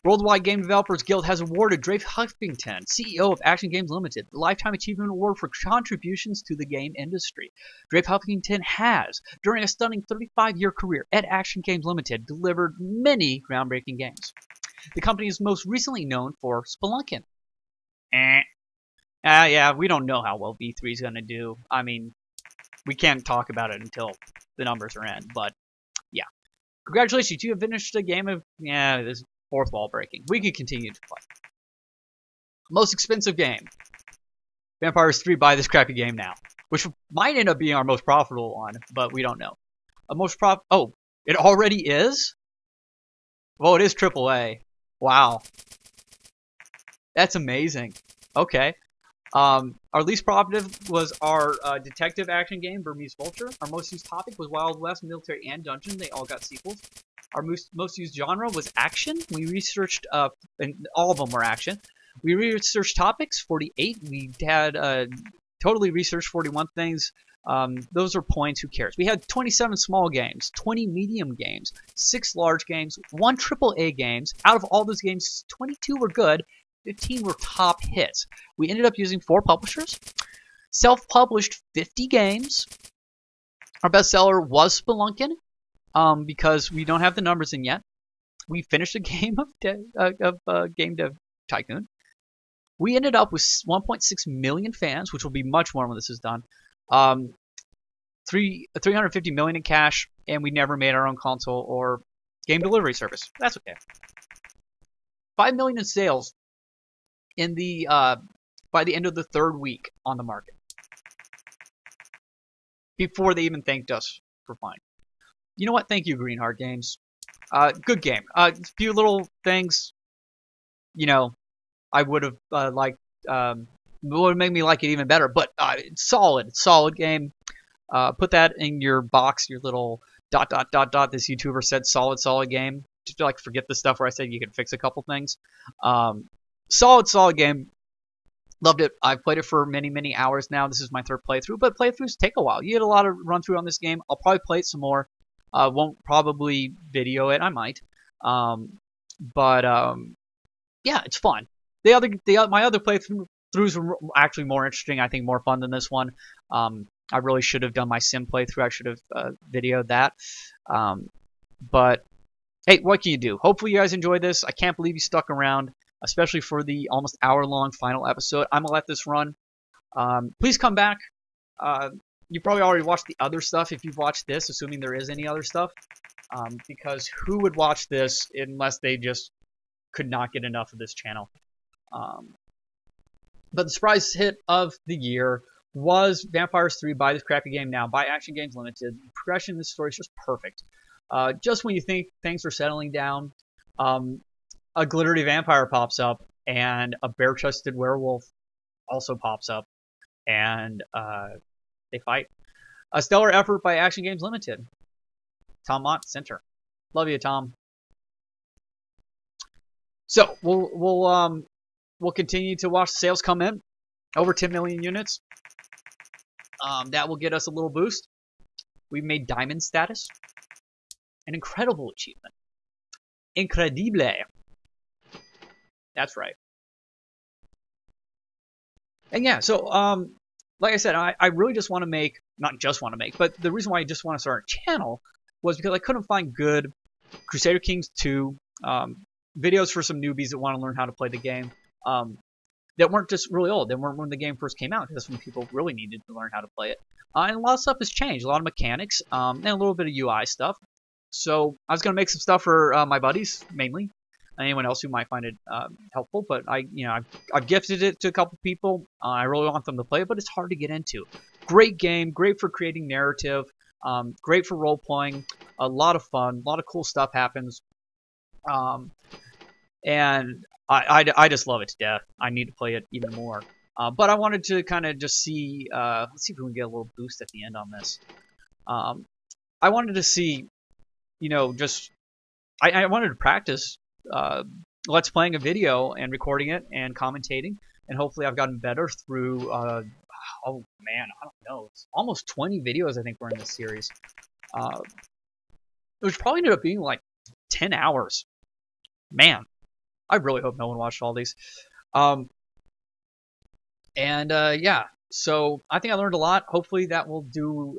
S1: Worldwide Game Developers Guild has awarded Dave Huffington, CEO of Action Games Limited, the Lifetime Achievement Award for contributions to the game industry. Dave Huffington has, during a stunning 35-year career at Action Games Limited, delivered many groundbreaking games. The company is most recently known for Spelunkin. Yeah, we don't know how well V3 is going to do. I mean, we can't talk about it until the numbers are in, but yeah. Congratulations, you have finished a game of, this fourth wall breaking. We could continue to play. Most expensive game. Vampires 3, buy this crappy game now. Which might end up being our most profitable one, but we don't know. Oh, it already is? Well, it is AAA. Wow. That's amazing. Okay. Our least profitable was our detective action game, Burmese Vulture. Our most used topic was Wild West, Military, and Dungeon. They all got sequels. Our most used genre was action. We researched, and all of them were action. We researched topics, 48. We had totally researched 41 things. Those are points, who cares? We had 27 small games, 20 medium games, 6 large games, 1 AAA games. Out of all those games, 22 were good, 15 were top hits. We ended up using 4 publishers, self-published 50 games. Our bestseller was Spelunkin, because we don't have the numbers in yet. We finished a game of Game Dev Tycoon. We ended up with 1.6 million fans, which will be much more when this is done. 350 million in cash, and we never made our own console or game delivery service. That's okay. 5 million in sales in the by the end of the 3rd week on the market, before they even thanked us for fine. You know what? Thank you, Greenheart Games. Good game. A few little things, you know, I would have liked, would make me like it even better. But it's solid game. Put that in your box, your little ... This YouTuber said solid game. Just like forget the stuff where I said you could fix a couple things. Solid game. Loved it. I've played it for many hours now. This is my 3rd playthrough, but playthroughs take a while. You get a lot of run through on this game. I'll probably play it some more. Won't probably video it. I might. Yeah, it's fun. My other playthroughs were actually more interesting. I think more fun than this one. I really should have done my sim playthrough. I should have videoed that. But hey, what can you do? Hopefully you guys enjoyed this. I can't believe you stuck around, especially for the almost hour-long final episode. I'm gonna let this run. Please come back. You probably already watched the other stuff if you've watched this, assuming there is any other stuff. Because who would watch this unless they just could not get enough of this channel? But the surprise hit of the year was Vampires 3, buy this crappy game now, by Action Games Limited. The progression in this story is just perfect. Just when you think things are settling down, a glittery vampire pops up, and a bare-chested werewolf also pops up, and they fight. A stellar effort by Action Games Limited. Tom Mott, center. Love you, Tom. So we'll continue to watch sales come in. Over 10 million units. That will get us a little boost. We've made diamond status. An incredible achievement. Incredible. That's right. And yeah, so like I said, I really just want to make, not just want to make, but the reason why I just want to start a channel was because I couldn't find good Crusader Kings 2 videos for some newbies that want to learn how to play the game. That weren't just really old. They weren't when the game first came out, because that's when people really needed to learn how to play it. And a lot of stuff has changed. A lot of mechanics, and a little bit of UI stuff. So I was going to make some stuff for my buddies, mainly. Anyone else who might find it helpful. But I've gifted it to a couple people. I really want them to play it, but it's hard to get into. Great game, great for creating narrative, great for role-playing, a lot of fun, a lot of cool stuff happens. And I just love it to death. I need to play it even more. But I wanted to kind of just see, let's see if we can get a little boost at the end on this. I wanted to see, I wanted to practice playing a video and recording it and commentating. And hopefully I've gotten better through oh man, I don't know. It's almost 20 videos I think were in this series. Which probably ended up being like 10 hours. Man, I really hope no one watched all these. Yeah, so I think I learned a lot. Hopefully that will do,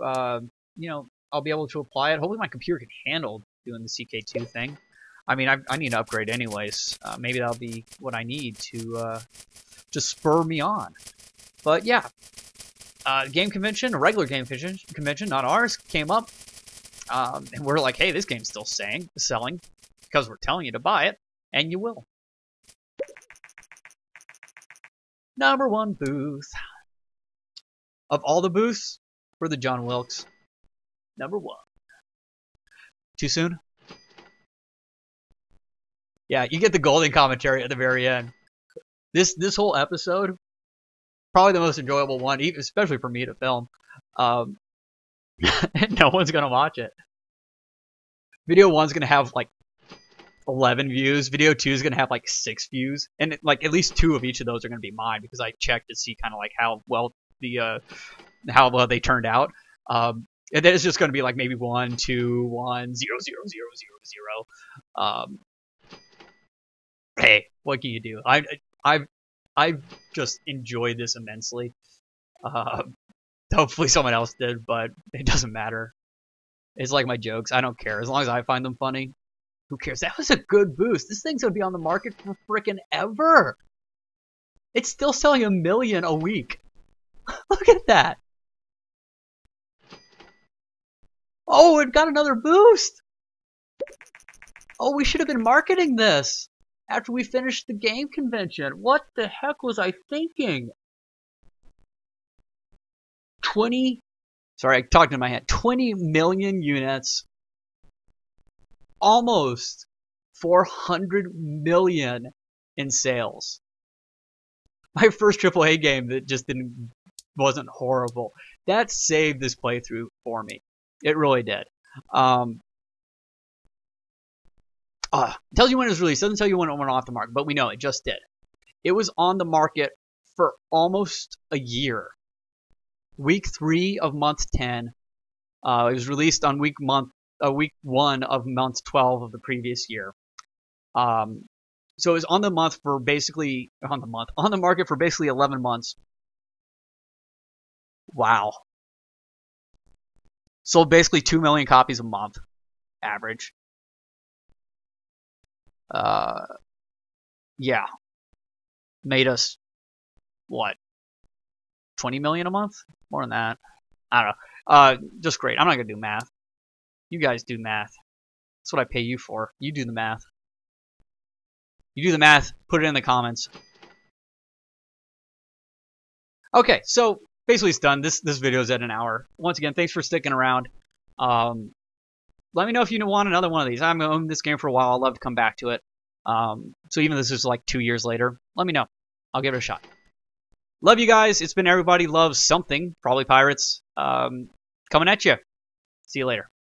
S1: you know, I'll be able to apply it. Hopefully my computer can handle doing the CK2 thing. I mean, I need to upgrade anyways. Maybe that'll be what I need to just spur me on. But yeah, game convention, a regular game convention, not ours, came up. And we're like, hey, this game's still selling because we're telling you to buy it, and you will. Number 1 booth. Of all the booths, we're the John Wilkes. Number 1. Too soon? Yeah, you get the golden commentary at the very end. This whole episode, probably the most enjoyable one, especially for me to film. And no one's gonna watch it. Video 1's gonna have like 11 views. Video 2 is gonna have like 6 views, and like at least 2 of each of those are gonna be mine because I checked to see kind of like how well they turned out. And then it's just gonna be like maybe 1, 2, 1, 0, 0, 0, 0, 0. Hey, what can you do? I've just enjoyed this immensely. Hopefully someone else did, but it doesn't matter. It's like my jokes. I don't care. As long as I find them funny, who cares? That was a good boost. This thing's gonna be on the market for frickin' ever. It's still selling 1 million a week. Look at that. Oh, it got another boost. Oh, we should have been marketing this after we finished the game convention. What the heck was I thinking? 20 million units. Almost 400 million in sales. My first AAA game that just wasn't horrible. That saved this playthrough for me. It really did. Tells you when it was released. Doesn't tell you when it went off the market, but we know it just did. It was on the market for almost a year. Week 3 of month 10. It was released on week 1 of month 12 of the previous year. So it was on the market for basically 11 months. Wow. Sold basically 2 million copies a month, average. Yeah. Made us, what, 20 million a month? More than that. I don't know. Just great. I'm not going to do math. You guys do math. That's what I pay you for. You do the math. You do the math. Put it in the comments. Okay, so basically it's done. This video is at an hour. Once again, thanks for sticking around. Let me know if you want another one of these. I'm going to own this game for a while. I'd love to come back to it. So even this is like 2 years later, let me know. I'll give it a shot. Love you guys. It's been Everybody Loves Something. Probably Pirates. Coming at you. See you later.